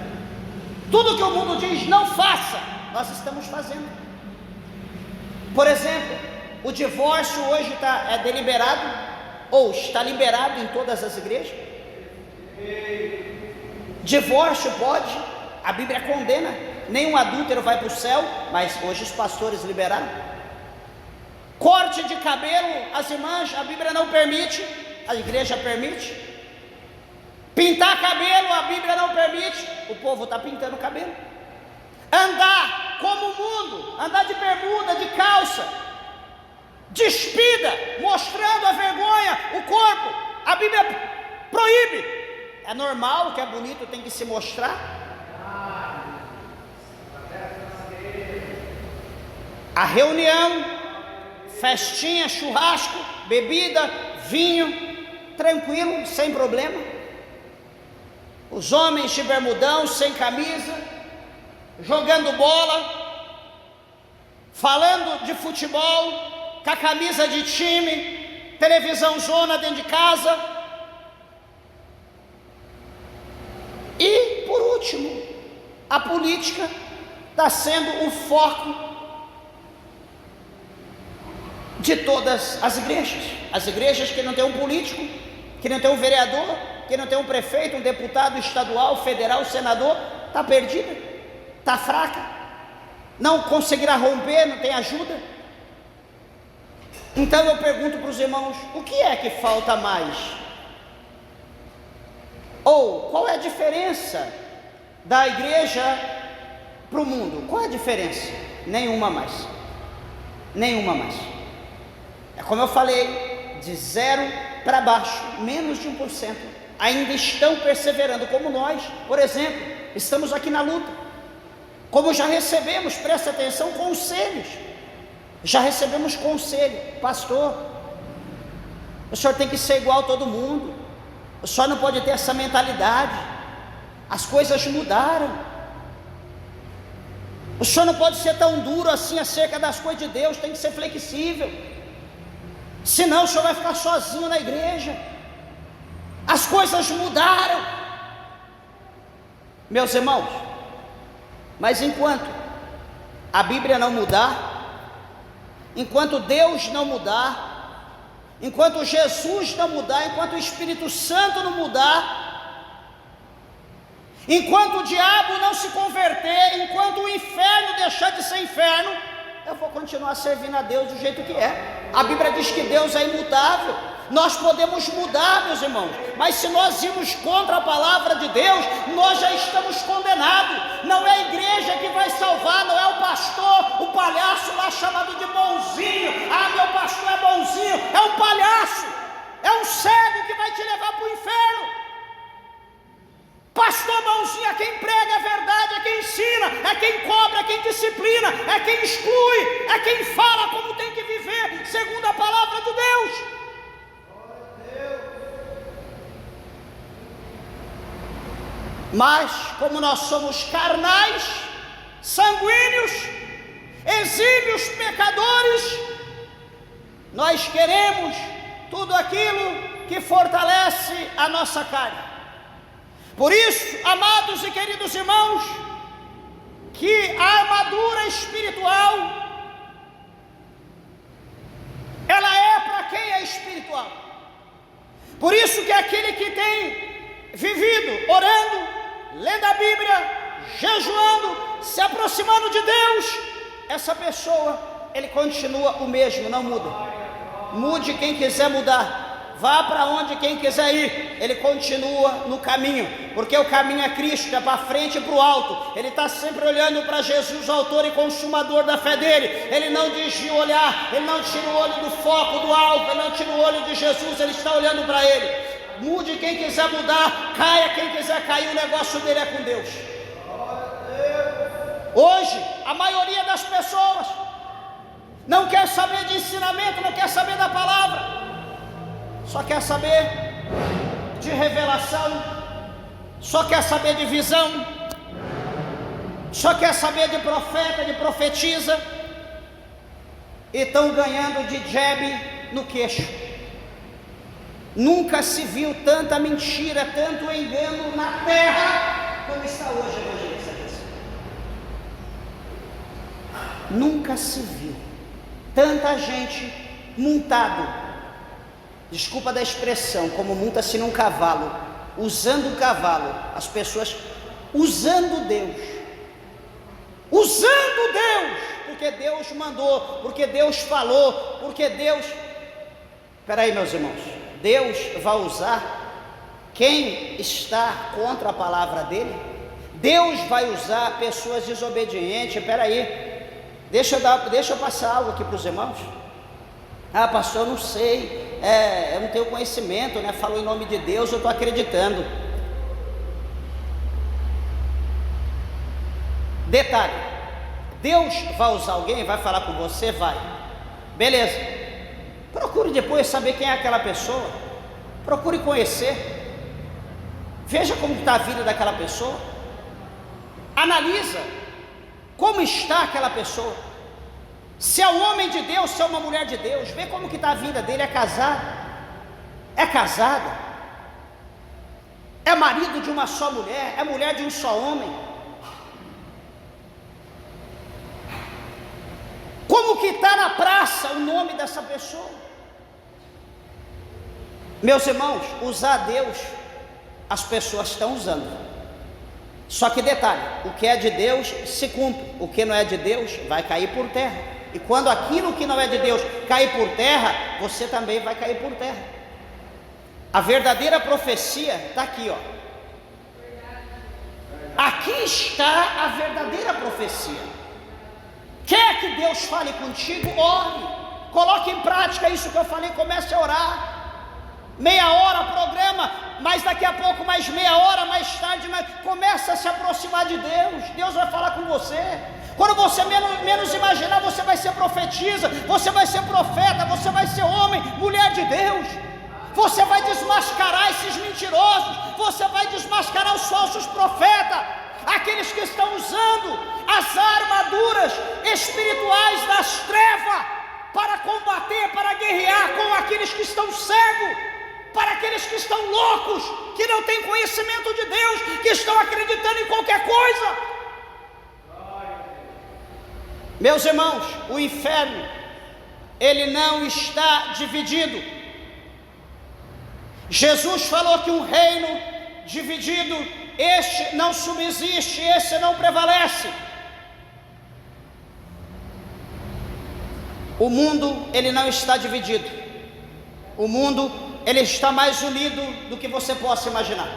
Tudo que o mundo diz não faça, nós estamos fazendo. Por exemplo, o divórcio hoje é deliberado, ou está liberado em todas as igrejas. Divórcio pode, a Bíblia condena, nenhum adúltero vai para o céu, mas hoje os pastores liberaram. Corte de cabelo, as irmãs, a Bíblia não permite, a igreja permite. Pintar cabelo, a Bíblia não permite, o povo está pintando cabelo. Andar como o mundo, andar de bermuda, de calça, despida, mostrando a vergonha, o corpo, a Bíblia proíbe. É normal, o que é bonito tem que se mostrar. A reunião, festinha, churrasco, bebida, vinho, tranquilo, sem problema. Os homens de bermudão, sem camisa, jogando bola, falando de futebol, com a camisa de time, televisão zona dentro de casa. E por último, a política está sendo o foco de todas as igrejas que não tem um político, que não tem um vereador, que não tem um prefeito, um deputado estadual, federal, senador, está perdida, está fraca, não conseguirá romper, não tem ajuda. Então eu pergunto para os irmãos, o que é que falta mais? Ou qual é a diferença da igreja para o mundo? Qual é a diferença? Nenhuma mais. Nenhuma mais. É como eu falei, de 0 para baixo, menos de 1%. Ainda estão perseverando, como nós, por exemplo, estamos aqui na luta. Como já recebemos, presta atenção, conselhos. Já recebemos conselho, pastor, o senhor tem que ser igual a todo mundo, o senhor não pode ter essa mentalidade, as coisas mudaram, o senhor não pode ser tão duro assim acerca das coisas de Deus, tem que ser flexível, senão o senhor vai ficar sozinho na igreja, as coisas mudaram, meus irmãos. Mas enquanto a Bíblia não mudar, enquanto Deus não mudar, enquanto Jesus não mudar, enquanto o Espírito Santo não mudar, enquanto o diabo não se converter, enquanto o inferno deixar de ser inferno, eu vou continuar servindo a Deus do jeito que é. A Bíblia diz que Deus é imutável. Nós podemos mudar, meus irmãos, mas se nós irmos contra a palavra de Deus, nós já estamos condenados. Não é a igreja que vai salvar, não é o pastor, o palhaço lá chamado de bonzinho. Ah, meu pastor é bonzinho. É um palhaço, é um cego que vai te levar para o inferno. Pastor bonzinho é quem prega a verdade, é quem ensina, é quem cobra, é quem disciplina, é quem exclui, é quem fala como tem que viver segundo a palavra de Deus. Mas como nós somos carnais, sanguíneos, exímios pecadores, nós queremos tudo aquilo que fortalece a nossa carne. Por isso, amados e queridos irmãos, que a armadura espiritual, ela é para quem é espiritual. Por isso que aquele que tem vivido orando, lendo a Bíblia, jejuando, se aproximando de Deus, essa pessoa, ele continua o mesmo, não muda. Mude quem quiser mudar, vá para onde quem quiser ir, ele continua no caminho, porque o caminho é Cristo, é para frente e para o alto. Ele está sempre olhando para Jesus, autor e consumador da fé dele. Ele não desvia o olhar, ele não tira o olho do foco, do alvo, ele não tira o olho de Jesus, ele está olhando para ele. Mude quem quiser mudar, caia quem quiser cair, o negócio dele é com Deus. Hoje, a maioria das pessoas não quer saber de ensinamento, não quer saber da palavra, só quer saber de revelação, só quer saber de visão, só quer saber de profeta, de profetisa, e estão ganhando de jab no queixo. Nunca se viu tanta mentira, tanto engano na terra como está hoje, evangelista. Nunca se viu tanta gente montado, desculpa da expressão, como monta-se num cavalo, usando o cavalo, as pessoas usando Deus, porque Deus mandou, porque Deus falou, porque Deus... Espera aí, meus irmãos, Deus vai usar quem está contra a palavra dele? Deus vai usar pessoas desobedientes? Espera aí, deixa eu passar algo aqui para os irmãos. Ah, pastor, eu não sei, eu não tenho conhecimento, né? Falou em nome de Deus, eu estou acreditando. Detalhe, Deus vai usar alguém, vai falar com você? Vai, beleza. Procure depois saber quem é aquela pessoa, procure conhecer, veja como está a vida daquela pessoa, analisa como está aquela pessoa, se é um homem de Deus, se é uma mulher de Deus, vê como que está a vida dele, é casado, é casada, é marido de uma só mulher, é mulher de um só homem, como que está na praça o nome dessa pessoa? Meus irmãos, usar Deus, as pessoas estão usando. Só que detalhe, o que é de Deus se cumpre, o que não é de Deus vai cair por terra. E quando aquilo que não é de Deus cair por terra, você também vai cair por terra. A verdadeira profecia está aqui, ó. Aqui está a verdadeira profecia. Quer que Deus fale contigo? Ore, coloque em prática isso que eu falei, comece a orar. Meia hora programa, mas daqui a pouco mais meia hora, mais tarde, começa a se aproximar de Deus. Deus vai falar com você. Quando você menos imaginar, você vai ser profetisa, você vai ser profeta, você vai ser homem, mulher de Deus. Você vai desmascarar esses mentirosos, você vai desmascarar os falsos profetas, aqueles que estão usando as armaduras espirituais das trevas para combater, para guerrear com aqueles que estão cegos, para aqueles que estão loucos, que não têm conhecimento de Deus, que estão acreditando em qualquer coisa. Meus irmãos, o inferno, ele não está dividido. Jesus falou que um reino dividido, este não subsiste, este não prevalece. O mundo, ele não está dividido. O mundo, ele está mais unido do que você possa imaginar.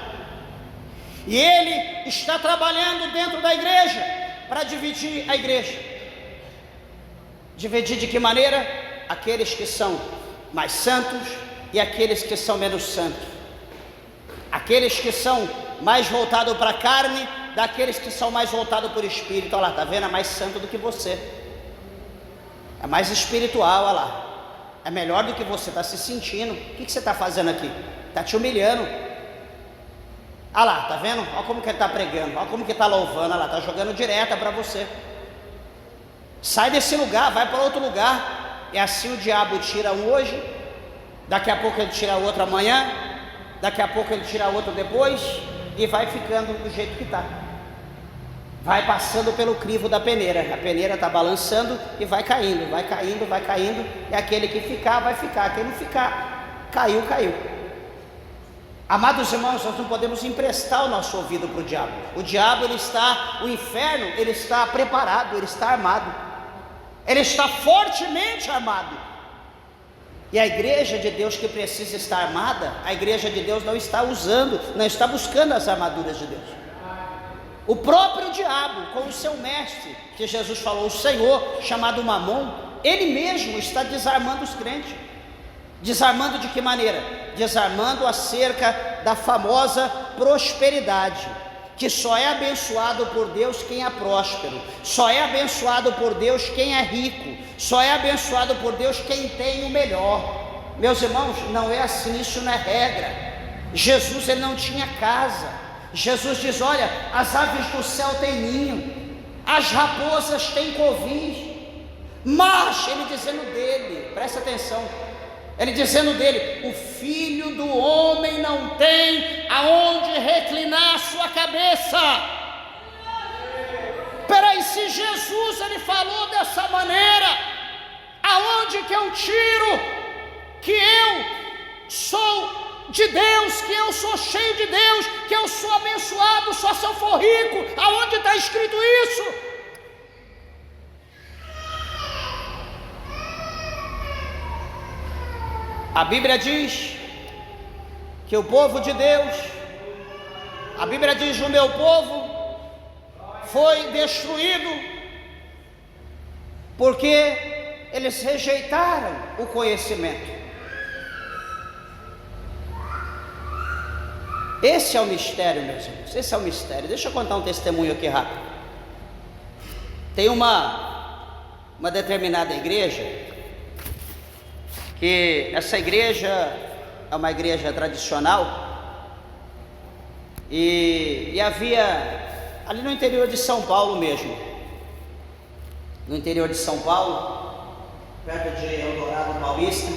E ele está trabalhando dentro da igreja para dividir a igreja. Dividir de que maneira? Aqueles que são mais santos e aqueles que são menos santos. Aqueles que são mais voltados para a carne, daqueles que são mais voltados para o espírito. Olha lá, está vendo? É mais santo do que você. É mais espiritual, olha lá. É melhor do que você está se sentindo. O que você está fazendo aqui? Está te humilhando. Olha lá, está vendo? Olha como que ele está pregando. Olha como que está louvando. Olha lá, está jogando direta para você. Sai desse lugar, vai para outro lugar. E assim o diabo tira um hoje, daqui a pouco ele tira outro amanhã, daqui a pouco ele tira outro depois, e vai ficando do jeito que está. Vai passando pelo crivo da peneira. A peneira está balançando e vai caindo, vai caindo, vai caindo. E aquele que ficar, vai ficar. Quem não ficar, caiu, caiu. Amados irmãos, nós não podemos emprestar o nosso ouvido para o diabo. O diabo, o inferno, ele está preparado, ele está armado. Ele está fortemente armado. E a igreja de Deus que precisa estar armada, a igreja de Deus não está usando, não está buscando as armaduras de Deus. O próprio diabo, com o seu mestre, que Jesus falou, o Senhor, chamado Mamon, ele mesmo está desarmando os crentes. Desarmando de que maneira? Desarmando acerca da famosa prosperidade, que só é abençoado por Deus quem é próspero, só é abençoado por Deus quem é rico, só é abençoado por Deus quem tem o melhor. Meus irmãos, não é assim, isso não é regra. Jesus, ele não tinha casa. Jesus diz, olha, as aves do céu têm ninho, as raposas têm covis, mas, ele dizendo dele, presta atenção, ele dizendo dele, o filho do homem não tem aonde reclinar a sua cabeça. Peraí, se Jesus, ele falou dessa maneira, aonde que eu tiro que eu sou de Deus, que eu sou cheio de Deus, que eu sou abençoado só se eu for rico? Aonde está escrito isso? A Bíblia diz que o povo de Deus, a Bíblia diz, o meu povo foi destruído porque eles rejeitaram o conhecimento. Esse é o mistério, meus irmãos, esse é o mistério. Deixa eu contar um testemunho aqui rápido. Tem uma determinada igreja, que essa igreja é uma igreja tradicional, e havia ali no interior de São Paulo mesmo, no interior de São Paulo, perto de Eldorado Paulista,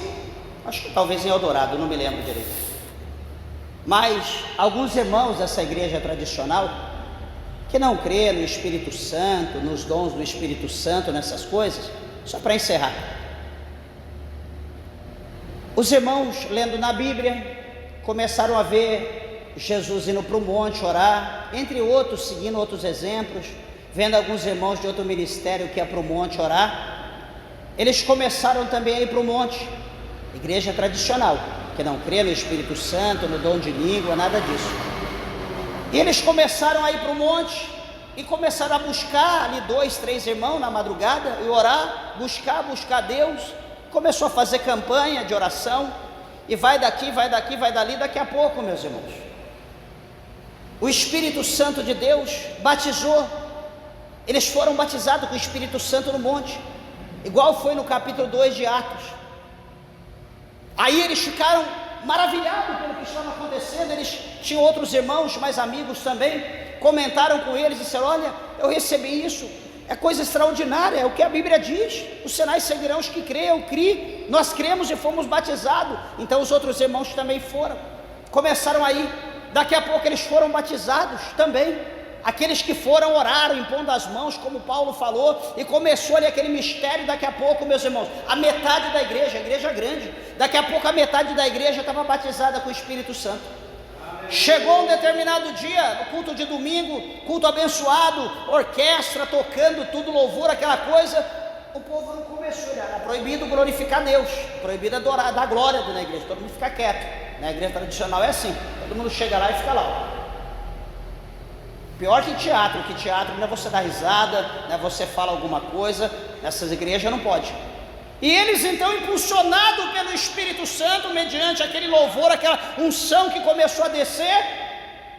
acho que talvez em Eldorado, não me lembro direito. Mas alguns irmãos dessa igreja tradicional, que não crê no Espírito Santo, nos dons do Espírito Santo, nessas coisas, só para encerrar, os irmãos lendo na Bíblia, começaram a ver Jesus indo para o monte orar, entre outros, seguindo outros exemplos, vendo alguns irmãos de outro ministério que ia para o monte orar, eles começaram também a ir para o monte. Igreja tradicional, que não crê no Espírito Santo, no dom de língua, nada disso. E eles começaram a ir para o monte e começaram a buscar ali 2, 3 irmãos na madrugada e orar, buscar Deus. Começou a fazer campanha de oração e vai daqui, vai dali. Daqui a pouco, meus irmãos, o Espírito Santo de Deus batizou. Eles foram batizados com o Espírito Santo no monte, igual foi no capítulo 2 de Atos. Aí eles ficaram maravilhados pelo que estava acontecendo. Eles tinham outros irmãos, mais amigos também, comentaram com eles e disseram, olha, eu recebi isso, é coisa extraordinária, é o que a Bíblia diz, os sinais seguirão os que creem. Eu criei, nós cremos e fomos batizados. Então os outros irmãos também foram, começaram aí. Daqui a pouco eles foram batizados também. Aqueles que foram oraram, impondo as mãos, como Paulo falou, e começou ali aquele mistério. Daqui a pouco, meus irmãos, a metade da igreja, a igreja grande, daqui a pouco a metade da igreja estava batizada com o Espírito Santo. Chegou um determinado dia, no culto de domingo, culto abençoado, orquestra tocando tudo, louvor, aquela coisa. o povo não começou, era proibido glorificar Deus, proibido adorar, dar glória na igreja, todo mundo fica quieto. Na igreja tradicional é assim, todo mundo chega lá e fica lá, ó. Pior que teatro não é você dar risada, não é você falar alguma coisa, nessas igrejas não pode. E eles então, impulsionados pelo Espírito Santo, mediante aquele louvor, aquela unção que começou a descer,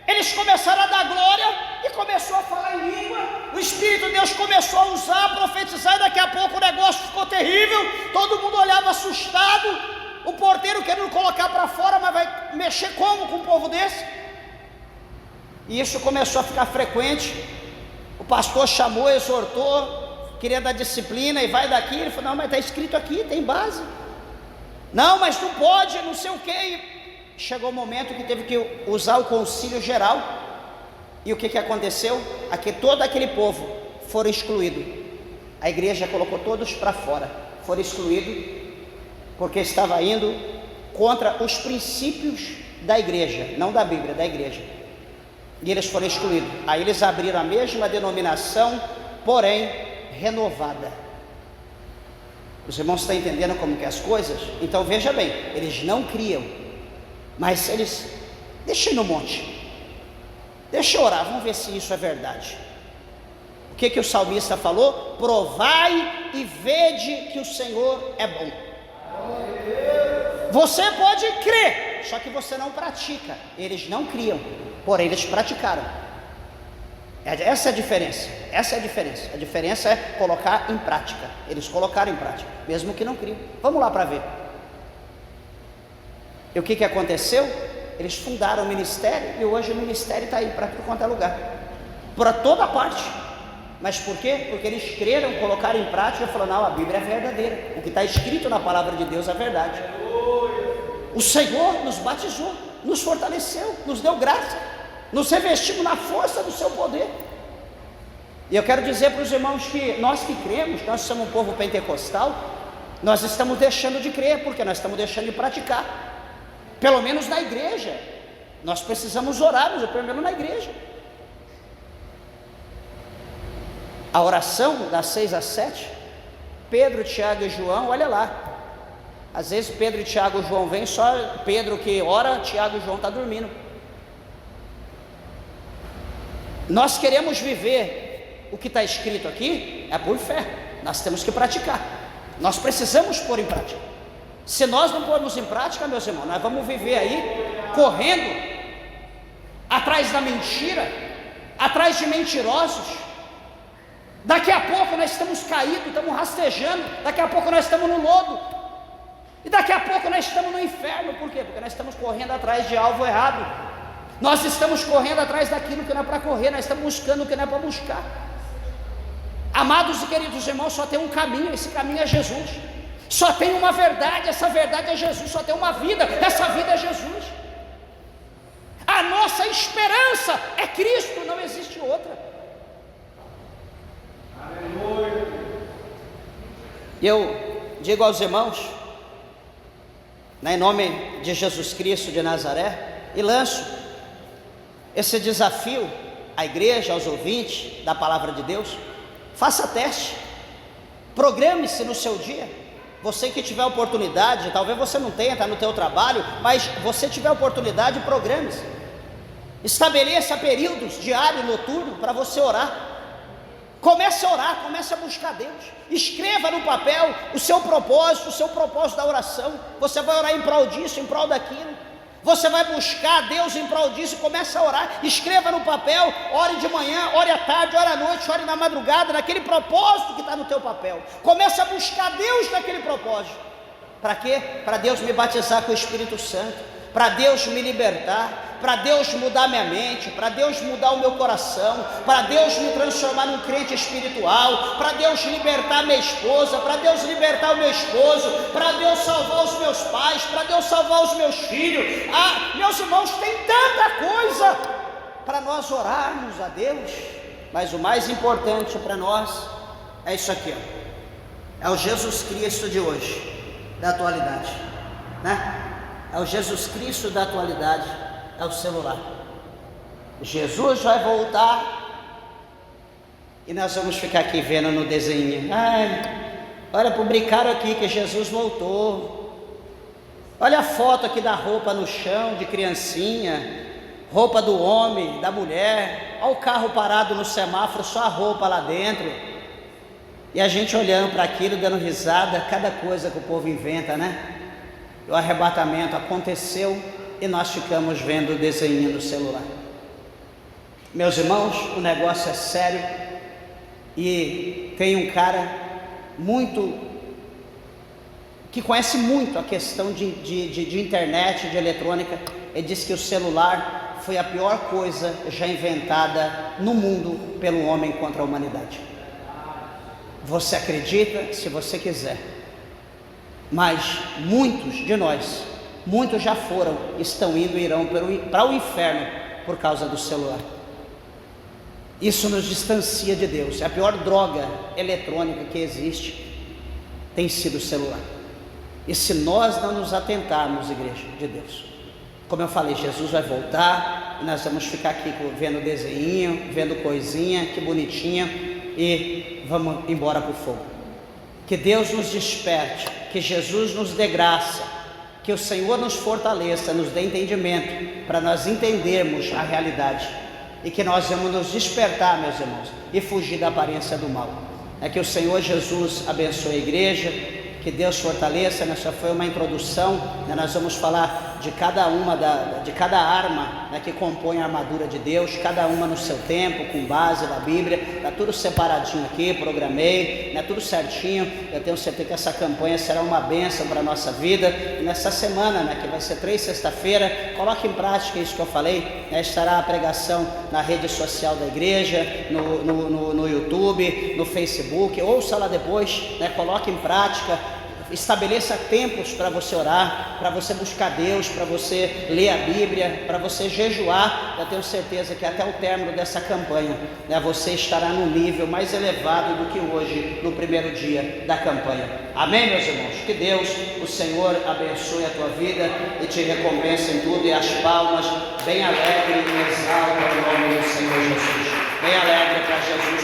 eles começaram a dar glória e começou a falar em língua. O Espírito de Deus começou a usar, a profetizar, e daqui a pouco o negócio ficou terrível. Todo mundo olhava assustado. O porteiro querendo colocar para fora, mas vai mexer como com um povo desse? E isso começou a ficar frequente. O pastor chamou, exortou, queria dar disciplina, e vai daqui. Ele falou: não, mas está escrito aqui, tem base. Não, mas não pode, não sei o que. Chegou o momento que teve que usar o concílio geral. E o que aconteceu? Todo aquele povo foram excluídos. A igreja colocou todos para fora, foram excluídos, porque estava indo contra os princípios da igreja, não da Bíblia, da igreja. E eles foram excluídos. Aí eles abriram a mesma denominação, porém renovada. Os irmãos estão entendendo como que é as coisas? Então veja bem, eles não criam, mas eles, deixa eu ir no monte, deixa eu orar, vamos ver se isso é verdade. O que o salmista falou? Provai e vede que o Senhor é bom. Você pode crer, só que você não pratica. Eles não criam, porém eles praticaram. Essa é a diferença. Essa é a diferença. A diferença é colocar em prática. Eles colocaram em prática, mesmo que não criam. Vamos lá para ver. E o que aconteceu? Eles fundaram o ministério, e hoje o ministério está aí para tudo quanto é lugar, para toda parte. Mas por quê? Porque eles creram, colocaram em prática e falaram: não, a Bíblia é verdadeira, o que está escrito na palavra de Deus é verdade. O Senhor nos batizou, nos fortaleceu, nos deu graça, nos revestimos na força do seu poder. E eu quero dizer para os irmãos que nós que cremos, nós somos um povo pentecostal, nós estamos deixando de crer, porque nós estamos deixando de praticar. Pelo menos na igreja, nós precisamos orar, mas pelo menos na igreja. A oração das 6 às 7, Pedro, Tiago e João, olha lá. Às vezes Pedro, Tiago e João vêm, só Pedro que ora, Tiago e João está dormindo. Nós queremos viver o que está escrito aqui, é por fé, nós temos que praticar, nós precisamos pôr em prática. Se nós não pormos em prática, meus irmãos, nós vamos viver aí, correndo, atrás da mentira, atrás de mentirosos. Daqui a pouco nós estamos caídos, estamos rastejando, daqui a pouco nós estamos no lodo, e daqui a pouco nós estamos no inferno. Por quê? Porque nós estamos correndo atrás de alvo errado, nós estamos correndo atrás daquilo que não é para correr, nós estamos buscando o que não é para buscar. Amados e queridos irmãos, só tem um caminho, esse caminho é Jesus. Só tem uma verdade, essa verdade é Jesus. Só tem uma vida, essa vida é Jesus. A nossa esperança é Cristo, não existe outra. Eu digo aos irmãos, em nome de Jesus Cristo de Nazaré, e lanço esse desafio à igreja, aos ouvintes da palavra de Deus: faça teste, programe-se no seu dia. Você que tiver oportunidade, talvez você não tenha, está no teu trabalho, mas você tiver oportunidade, programe-se. Estabeleça períodos diário, noturno, para você orar. Comece a orar, comece a buscar Deus. Escreva no papel o seu propósito da oração. Você vai orar em prol disso, em prol daquilo. Você vai buscar Deus em prol disso e comece a orar. Escreva no papel, ore de manhã, ore à tarde, ore à noite, ore na madrugada, naquele propósito que está no teu papel. Comece a buscar Deus naquele propósito. Para quê? Para Deus me batizar com o Espírito Santo, para Deus me libertar, para Deus mudar minha mente, para Deus mudar o meu coração, para Deus me transformar num crente espiritual, para Deus libertar minha esposa, para Deus libertar o meu esposo, para Deus salvar os meus pais, para Deus salvar os meus filhos. Meus irmãos, tem tanta coisa para nós orarmos a Deus, mas o mais importante para nós é isso aqui, ó. É o Jesus Cristo de hoje, da atualidade, né? É o Jesus Cristo da atualidade, é o celular. Jesus vai voltar e nós vamos ficar aqui vendo no desenho. Olha, publicaram aqui que Jesus voltou. Olha a foto aqui da roupa no chão, de criancinha, roupa do homem, da mulher. Olha o carro parado no semáforo, só a roupa lá dentro. E a gente olhando para aquilo, dando risada, cada coisa que o povo inventa, né? O arrebatamento aconteceu e nós ficamos vendo o desenho no celular. Meus irmãos, o negócio é sério. E tem um cara que conhece muito a questão de internet, de eletrônica. Ele disse que o celular foi a pior coisa já inventada no mundo pelo homem contra a humanidade. Você acredita se você quiser, mas muitos de nós, muitos já foram, estão indo e irão para o inferno por causa do celular. Isso nos distancia de Deus. A pior droga eletrônica que existe tem sido o celular. E se nós não nos atentarmos, igreja de Deus, como eu falei, Jesus vai voltar e nós vamos ficar aqui vendo desenho, vendo coisinha, que bonitinha, e vamos embora para o fogo. Que Deus nos desperte, que Jesus nos dê graça, que o Senhor nos fortaleça, nos dê entendimento para nós entendermos a realidade, e que nós vamos nos despertar, meus irmãos, e fugir da aparência do mal. Que o Senhor Jesus abençoe a igreja, que Deus fortaleça. Essa foi uma introdução, nós vamos falar de cada arma, que compõe a armadura de Deus, cada uma no seu tempo, com base na Bíblia. Está tudo separadinho aqui, programei, tudo certinho. Eu tenho certeza que essa campanha será uma bênção para a nossa vida. E nessa semana, que vai ser 3 sexta-feira, coloque em prática isso que eu falei. Estará a pregação na rede social da igreja, no YouTube, no Facebook, ouça lá depois, coloque em prática. Estabeleça tempos para você orar, para você buscar Deus, para você ler a Bíblia, para você jejuar. Eu tenho certeza que até o término dessa campanha, você estará num nível mais elevado do que hoje, no primeiro dia da campanha. Amém, meus irmãos? Que Deus, o Senhor, abençoe a tua vida e te recompense em tudo. E as palmas bem alegre e exalta o nome do Senhor Jesus. Bem alegre para Jesus.